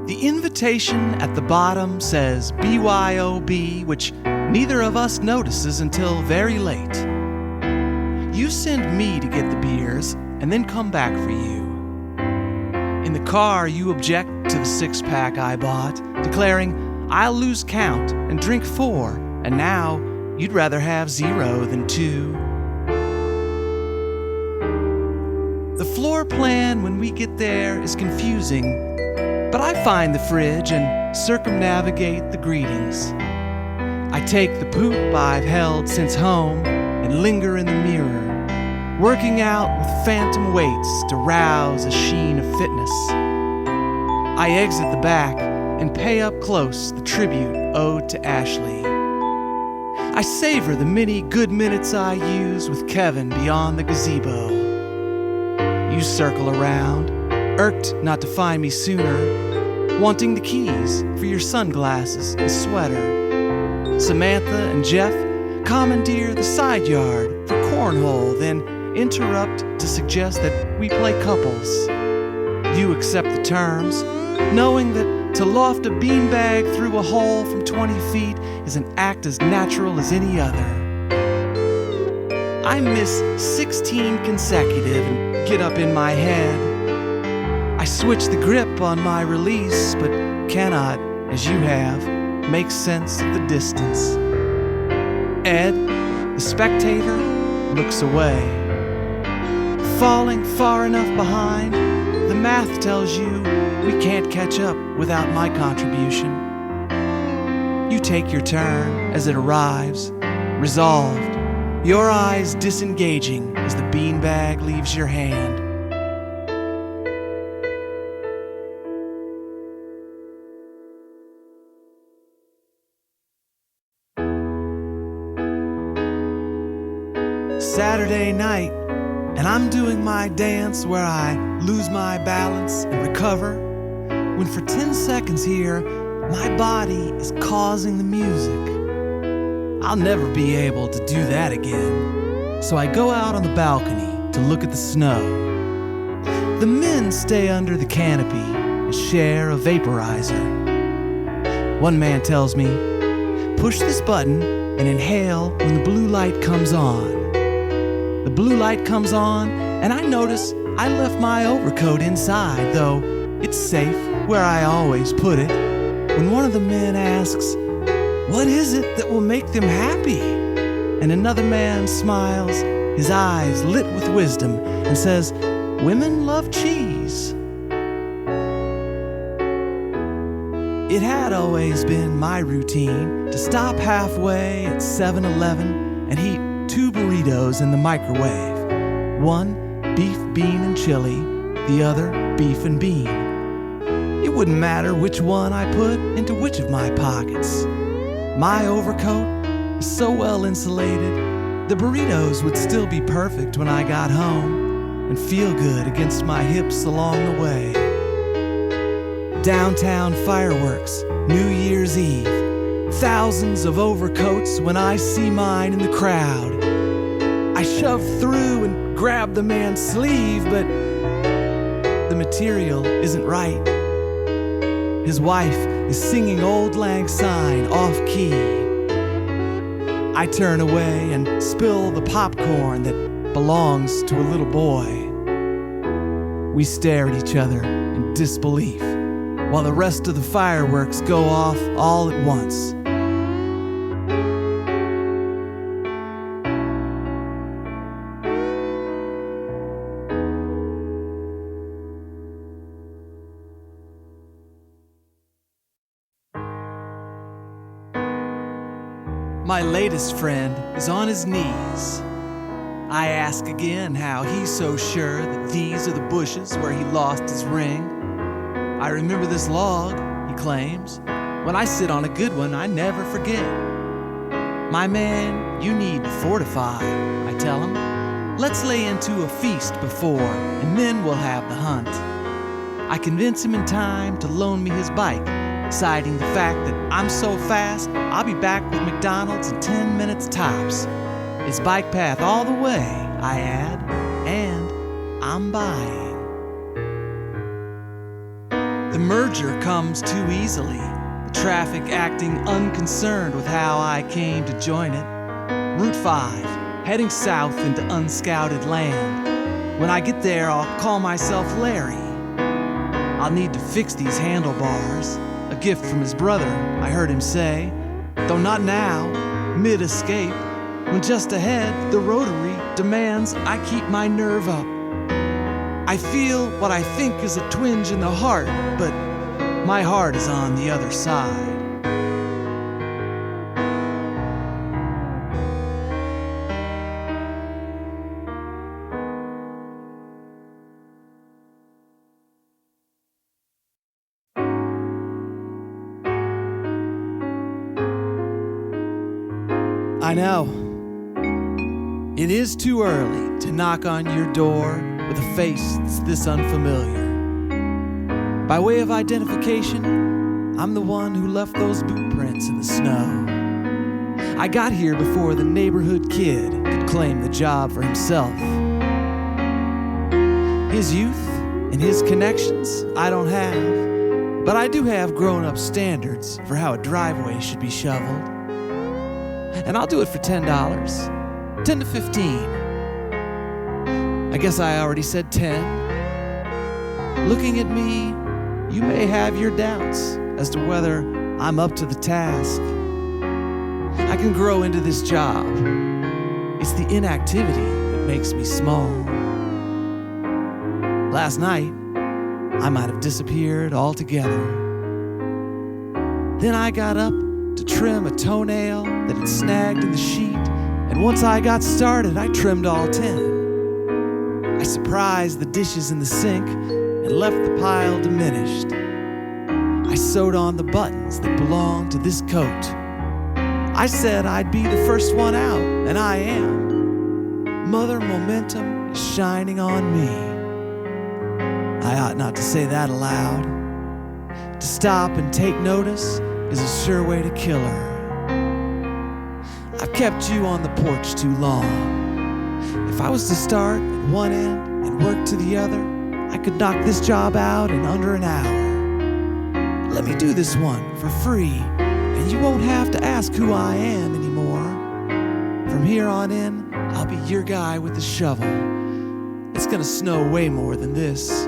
The invitation at the bottom says BYOB, which neither of us notices until very late. You send me to get the beers and then come back for you. In the car, you object to the six-pack I bought, declaring, I'll lose count and drink 4, and now you'd rather have 0 than 2. The floor plan when we get there is confusing, but I find the fridge and circumnavigate the greetings. I take the poop I've held since home and linger in the mirror, working out with phantom weights to rouse a sheen of fitness. I exit the back and pay up close the tribute owed to Ashley. I savor the many good minutes I use with Kevin beyond the gazebo. You circle around, irked not to find me sooner, wanting the keys for your sunglasses and sweater. Samantha and Jeff commandeer the side yard for cornhole, then interrupt to suggest that we play couples. You accept the terms, knowing that to loft a beanbag through a hole from 20 feet is an act as natural as any other. I miss 16 consecutive and get up in my head. I switch the grip on my release, but cannot, as you have, make sense of the distance. Ed, the spectator, looks away. Falling far enough behind, the math tells you we can't catch up without my contribution. You take your turn as it arrives, resolved, your eyes disengaging as the beanbag leaves your hand. Saturday night, and I'm doing my dance where I lose my balance and recover, when for 10 seconds here, my body is causing the music. I'll never be able to do that again, so I go out on the balcony to look at the snow. The men stay under the canopy and share a vaporizer. One man tells me, push this button and inhale when the blue light comes on. The blue light comes on, and I notice I left my overcoat inside, though it's safe where I always put it. When one of the men asks, what is it that will make them happy? And another man smiles, his eyes lit with wisdom, and says, women love cheese. It had always been my routine to stop halfway at 7-Eleven and heat 2 burritos in the microwave. One, beef, bean, and chili. The other, beef and bean. It wouldn't matter which one I put into which of my pockets. My overcoat is so well insulated, the burritos would still be perfect when I got home and feel good against my hips along the way. Downtown fireworks, New Year's Eve. Thousands of overcoats when I see mine in the crowd. I shove through and grab the man's sleeve, but the material isn't right. His wife is singing Auld Lang Syne off-key. I turn away and spill the popcorn that belongs to a little boy. We stare at each other in disbelief while the rest of the fireworks go off all at once. My latest friend is on his knees. I ask again how he's so sure that these are the bushes where he lost his ring. I remember this log, he claims. When I sit on a good one, I never forget. My man, you need to fortify, I tell him. Let's lay into a feast before, and then we'll have the hunt. I convince him in time to loan me his bike, citing the fact that I'm so fast, I'll be back with McDonald's in 10 minutes tops. It's bike path all the way, I add, and I'm buying. The The merger comes too easily, the traffic acting unconcerned with how I came to join it. Route 5, heading south into unscouted land. When I get there, I'll call myself Larry. I'll need to fix these handlebars, a gift from his brother, I heard him say. Though not now, mid-escape, when just ahead the rotary demands I keep my nerve up. I feel what I think is a twinge in the heart, but my heart is on the other side. I know. It is too early to knock on your door with a face that's this unfamiliar. By way of identification, I'm the one who left those boot prints in the snow. I got here before the neighborhood kid could claim the job for himself. His youth and his connections I don't have, but I do have grown-up standards for how a driveway should be shoveled. And I'll do it for $10, $10 to $15. I guess I already said 10. Looking at me, you may have your doubts as to whether I'm up to the task. I can grow into this job. It's the inactivity that makes me small. Last night, I might have disappeared altogether. Then I got up to trim a toenail that had snagged in the sheet, and once I got started, I trimmed all 10. I surprised the dishes in the sink and left the pile diminished. I sewed on the buttons that belonged to this coat. I said I'd be the first one out, and I am. Mother momentum is shining on me. I ought not to say that aloud. To stop and take notice is a sure way to kill her. I've kept you on the porch too long. If I was to start at one end and work to the other, I could knock this job out in under an hour. Let me do this one for free, and you won't have to ask who I am anymore. From here on in, I'll be your guy with the shovel. It's gonna snow way more than this.